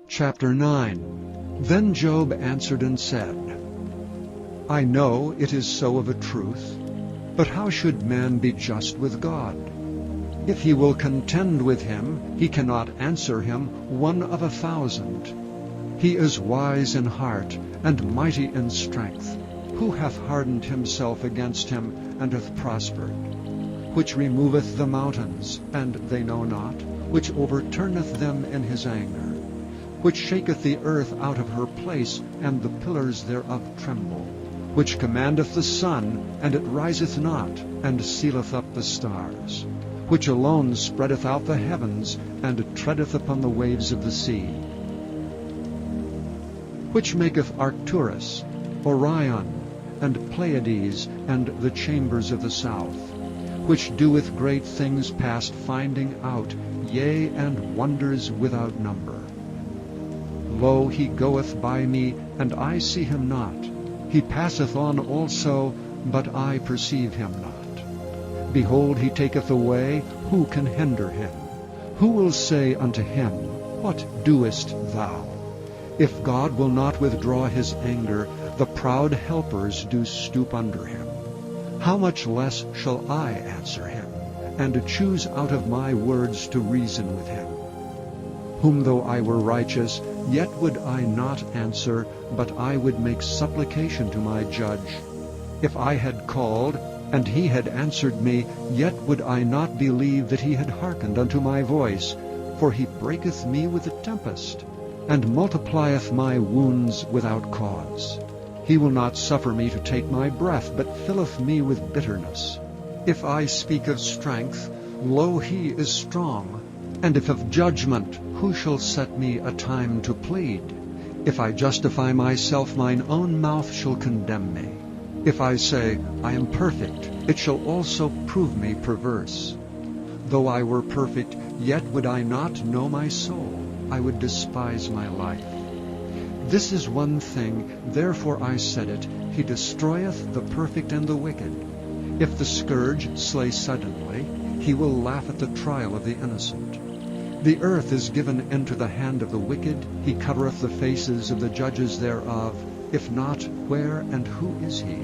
Chapter 9. Then Job answered and said, I know it is so of a truth, but how should man be just with God? If he will contend with him, he cannot answer him 1 of 1,000. He is wise in heart, and mighty in strength. Who hath hardened himself against him, and hath prospered? Which removeth the mountains, and they know not, which overturneth them in his anger, which shaketh the earth out of her place, and the pillars thereof tremble, which commandeth the sun, and it riseth not, and sealeth up the stars, which alone spreadeth out the heavens, and treadeth upon the waves of the sea, which maketh Arcturus, Orion, and Pleiades, and the chambers of the south, which doeth great things past finding out, yea, and wonders without number. Lo, he goeth by me, and I see him not. He passeth on also, but I perceive him not. Behold, he taketh away, who can hinder him? Who will say unto him, What doest thou? If God will not withdraw his anger, the proud helpers do stoop under him. How much less shall I answer him, and choose out of my words to reason with him? Whom though I were righteous, yet would I not answer, but I would make supplication to my judge. If I had called, and he had answered me, yet would I not believe that he had hearkened unto my voice. For he breaketh me with a tempest, and multiplieth my wounds without cause. He will not suffer me to take my breath, but filleth me with bitterness. If I speak of strength, lo, he is strong. And if of judgment, who shall set me a time to plead? If I justify myself, mine own mouth shall condemn me. If I say, I am perfect, it shall also prove me perverse. Though I were perfect, yet would I not know my soul. I would despise my life. This is one thing, therefore I said it, he destroyeth the perfect and the wicked. If the scourge slay suddenly, he will laugh at the trial of the innocent. The earth is given into the hand of the wicked, he covereth the faces of the judges thereof. If not, where and who is he?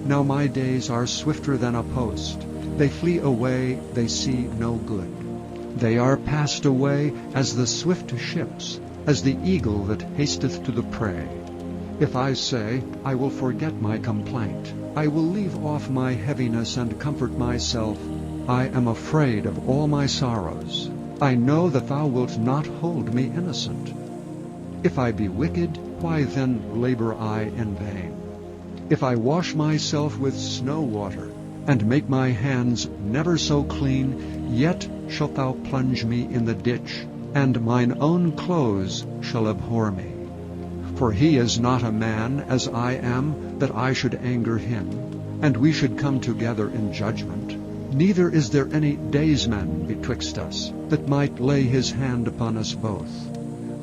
Now my days are swifter than a post. They flee away, they see no good. They are passed away as the swift ships, as the eagle that hasteth to the prey. If I say, I will forget my complaint, I will leave off my heaviness and comfort myself, I am afraid of all my sorrows. I know that thou wilt not hold me innocent. If I be wicked, why then labor I in vain? If I wash myself with snow water, and make my hands never so clean, yet shalt thou plunge me in the ditch, and mine own clothes shall abhor me. For he is not a man, as I am, that I should anger him, and we should come together in judgment. Neither is there any daysman betwixt us, that might lay his hand upon us both.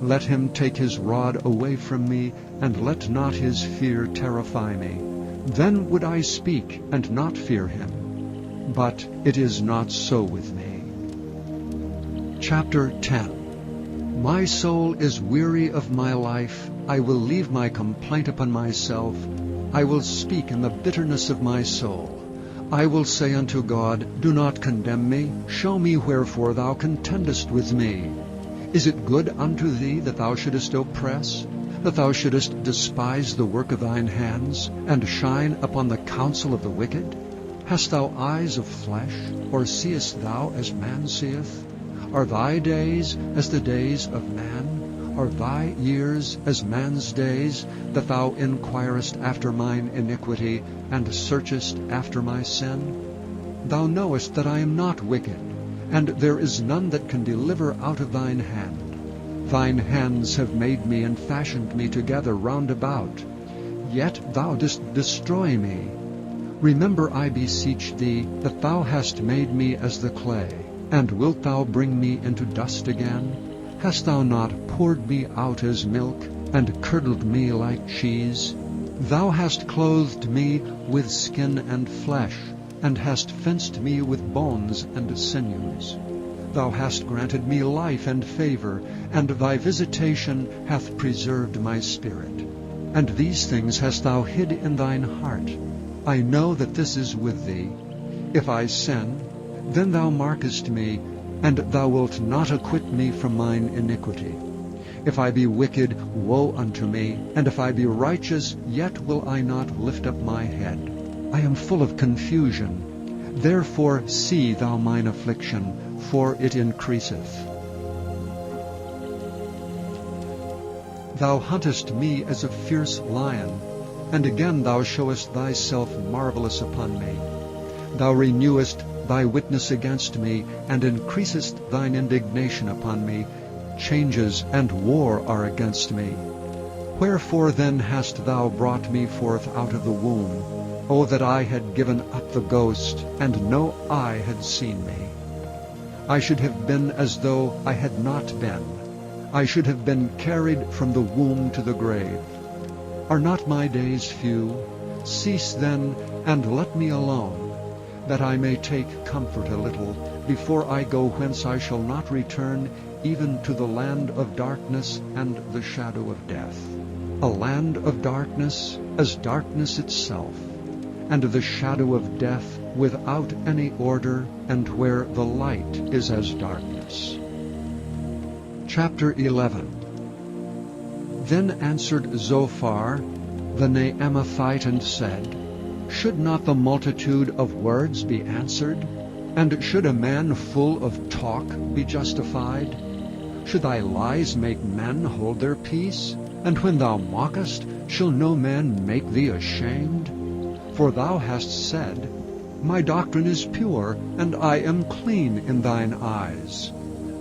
Let him take his rod away from me, and let not his fear terrify me. Then would I speak, and not fear him. But it is not so with me. Chapter 10. My soul is weary of my life. I will leave my complaint upon myself. I will speak in the bitterness of my soul. I will say unto God, Do not condemn me. Show me wherefore thou contendest with me. Is it good unto thee that thou shouldest oppress, that thou shouldest despise the work of thine hands, and shine upon the counsel of the wicked? Hast thou eyes of flesh, or seest thou as man seeth? Are thy days as the days of man? Are thy years as man's days, that thou inquirest after mine iniquity, and searchest after my sin? Thou knowest that I am not wicked, and there is none that can deliver out of thine hand. Thine hands have made me and fashioned me together round about. Yet thou dost destroy me. Remember, I beseech thee, that thou hast made me as the clay, and wilt thou bring me into dust again? Hast thou not poured me out as milk, and curdled me like cheese? Thou hast clothed me with skin and flesh, and hast fenced me with bones and sinews. Thou hast granted me life and favor, and thy visitation hath preserved my spirit. And these things hast thou hid in thine heart. I know that this is with thee. If I sin, then thou markest me, and thou wilt not acquit me from mine iniquity. If I be wicked, woe unto me, and if I be righteous, yet will I not lift up my head. I am full of confusion. Therefore see thou mine affliction, for it increaseth. Thou huntest me as a fierce lion, and again thou showest thyself marvelous upon me. Thou renewest thy witness against me, and increasest thine indignation upon me. Changes and war are against me. Wherefore then hast thou brought me forth out of the womb? O that I had given up the ghost, and no eye had seen me. I should have been as though I had not been. I should have been carried from the womb to the grave. Are not my days few? Cease then, and let me alone, that I may take comfort a little, before I go whence I shall not return, even to the land of darkness and the shadow of death. A land of darkness as darkness itself, and the shadow of death without any order, and where the light is as darkness. Chapter 11. Then answered Zophar the Naamathite and said, Should not the multitude of words be answered? And should a man full of talk be justified? Should thy lies make men hold their peace? And when thou mockest, shall no man make thee ashamed? For thou hast said, My doctrine is pure, and I am clean in thine eyes.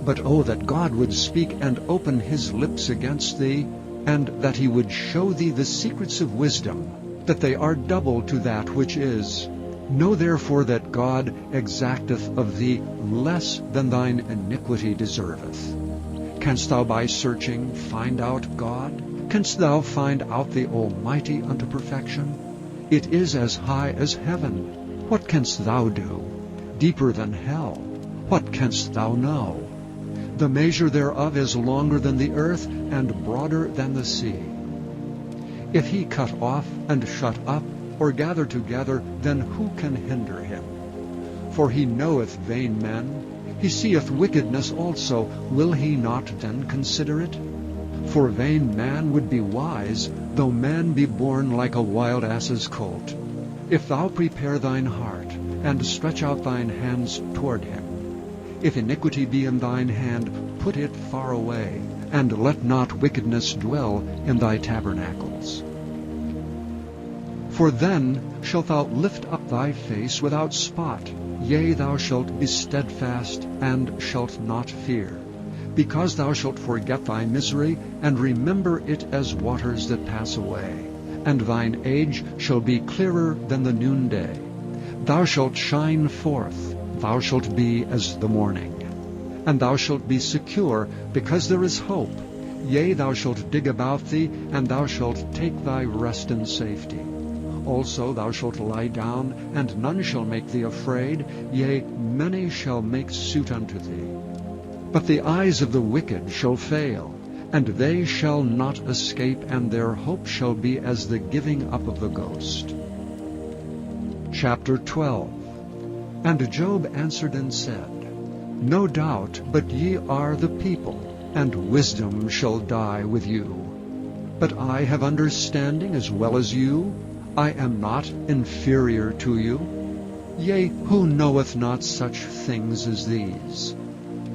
But oh, that God would speak and open his lips against thee, and that he would show thee the secrets of wisdom, that they are double to that which is. Know therefore that God exacteth of thee less than thine iniquity deserveth. Canst thou by searching find out God? Canst thou find out the Almighty unto perfection? It is as high as heaven. What canst thou do? Deeper than hell. What canst thou know? The measure thereof is longer than the earth, and broader than the sea. If he cut off and shut up, or gather together, then who can hinder him? For he knoweth vain men. He seeth wickedness also. Will he not then consider it? For vain man would be wise, though man be born like a wild ass's colt. If thou prepare thine heart, and stretch out thine hands toward him, if iniquity be in thine hand, put it far away, and let not wickedness dwell in thy tabernacles. For then shalt thou lift up thy face without spot, yea, thou shalt be steadfast, and shalt not fear, because thou shalt forget thy misery, and remember it as waters that pass away, and thine age shall be clearer than the noonday. Thou shalt shine forth, thou shalt be as the morning. And thou shalt be secure, because there is hope. Yea, thou shalt dig about thee, and thou shalt take thy rest in safety. Also thou shalt lie down, and none shall make thee afraid. Yea, many shall make suit unto thee. But the eyes of the wicked shall fail, and they shall not escape, and their hope shall be as the giving up of the ghost. Chapter 12. And Job answered and said, No doubt, but ye are the people, and wisdom shall die with you. But I have understanding as well as you. I am not inferior to you. Yea, who knoweth not such things as these?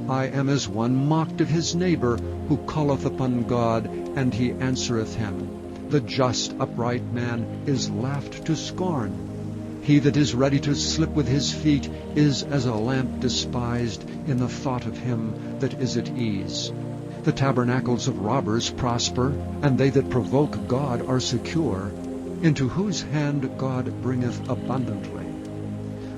I am as one mocked of his neighbor, who calleth upon God, and he answereth him. The just upright man is laughed to scorn. He that is ready to slip with his feet is as a lamp despised in the thought of him that is at ease. The tabernacles of robbers prosper, and they that provoke God are secure, into whose hand God bringeth abundantly.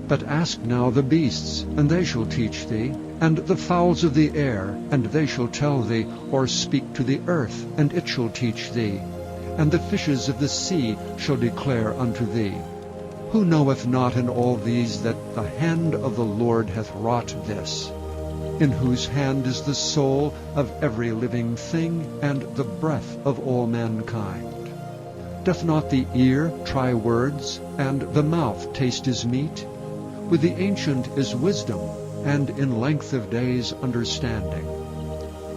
But ask now the beasts, and they shall teach thee, and the fowls of the air, and they shall tell thee, or speak to the earth, and it shall teach thee, and the fishes of the sea shall declare unto thee. Who knoweth not in all these that the hand of the Lord hath wrought this? in whose hand is the soul of every living thing, and the breath of all mankind. Doth not the ear try words, and the mouth taste his meat? With the ancient is wisdom, and in length of days understanding.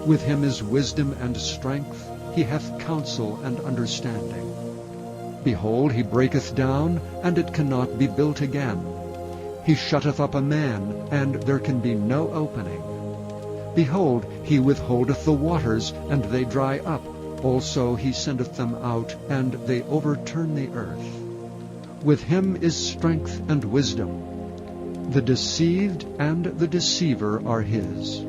With him is wisdom and strength, he hath counsel and understanding. Behold, he breaketh down, and it cannot be built again. He shutteth up a man, and there can be no opening. Behold, he withholdeth the waters, and they dry up. Also he sendeth them out, and they overturn the earth. With him is strength and wisdom. The deceived and the deceiver are his.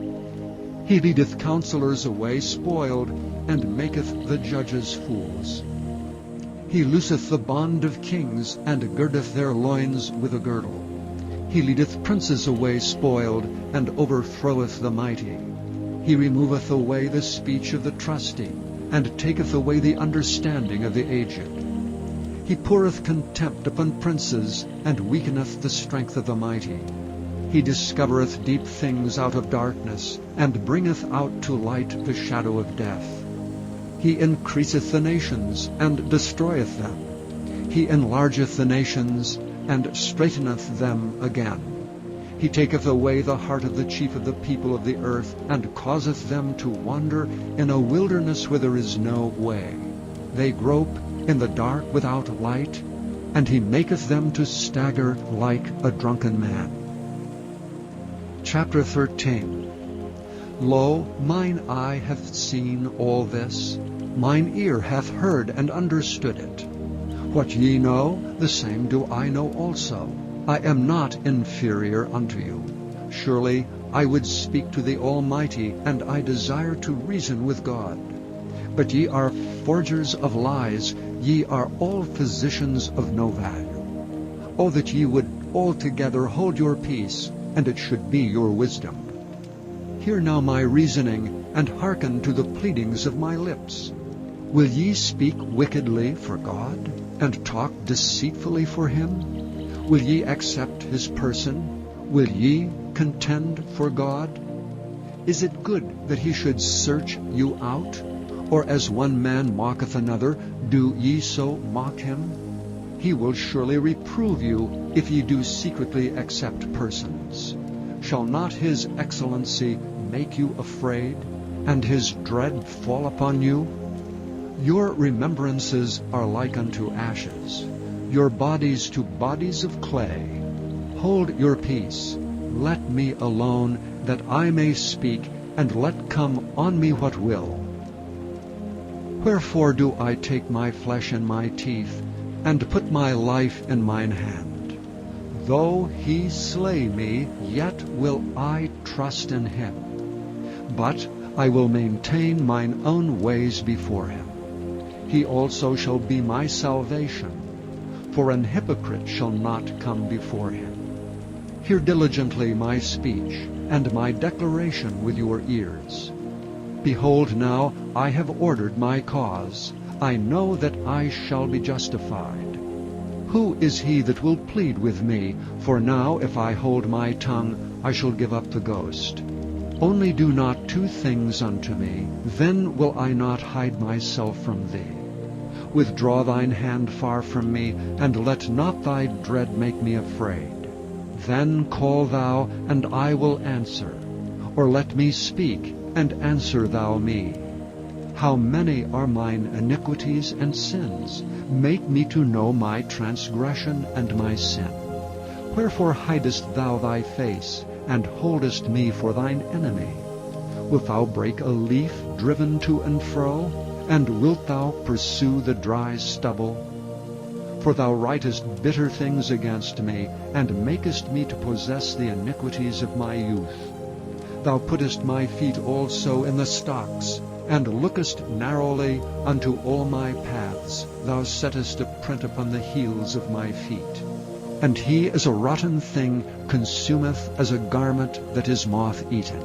He leadeth counselors away spoiled, and maketh the judges fools. He looseth the bond of kings, and girdeth their loins with a girdle. He leadeth princes away spoiled, and overthroweth the mighty. He removeth away the speech of the trusty, and taketh away the understanding of the aged. He poureth contempt upon princes, and weakeneth the strength of the mighty. He discovereth deep things out of darkness, and bringeth out to light the shadow of death. He increaseth the nations, and destroyeth them. He enlargeth the nations, and straighteneth them again. He taketh away the heart of the chief of the people of the earth, and causeth them to wander in a wilderness where there is no way. They grope in the dark without light, and he maketh them to stagger like a drunken man. Chapter 13. Lo, mine eye hath seen all this, mine ear hath heard and understood it. What ye know, the same do I know also. I am not inferior unto you. Surely I would speak to the Almighty, and I desire to reason with God. But ye are forgers of lies, ye are all physicians of no value. O that ye would altogether hold your peace, and it should be your wisdom. Hear now my reasoning, and hearken to the pleadings of my lips. Will ye speak wickedly for God, and talk deceitfully for him? Will ye accept his person? Will ye contend for God? Is it good that he should search you out? Or as one man mocketh another, do ye so mock him? He will surely reprove you, if ye do secretly accept persons. Shall not his excellency make you afraid, and his dread fall upon you? Your remembrances are like unto ashes, your bodies to bodies of clay. Hold your peace, let me alone, that I may speak, and let come on me what will. Wherefore do I take my flesh in my teeth, and put my life in mine hand? Though he slay me, yet will I trust in him. But I will maintain mine own ways before him. He also shall be my salvation. For an hypocrite shall not come before him. Hear diligently my speech, and my declaration with your ears. Behold, now I have ordered my cause. I know that I shall be justified. Who is he that will plead with me? For now, if I hold my tongue, I shall give up the ghost. Only do not two things unto me, then will I not hide myself from thee. Withdraw thine hand far from me, and let not thy dread make me afraid. Then call thou, and I will answer. Or let me speak, and answer thou me. How many are mine iniquities and sins? Make me to know my transgression and my sin. Wherefore hidest thou thy face, and holdest me for thine enemy? Wilt thou break a leaf driven to and fro? And wilt thou pursue the dry stubble? For thou writest bitter things against me, and makest me to possess the iniquities of my youth. Thou puttest my feet also in the stocks, and lookest narrowly unto all my paths. Thou settest a print upon the heels of my feet. And he as a rotten thing consumeth as a garment that is moth-eaten.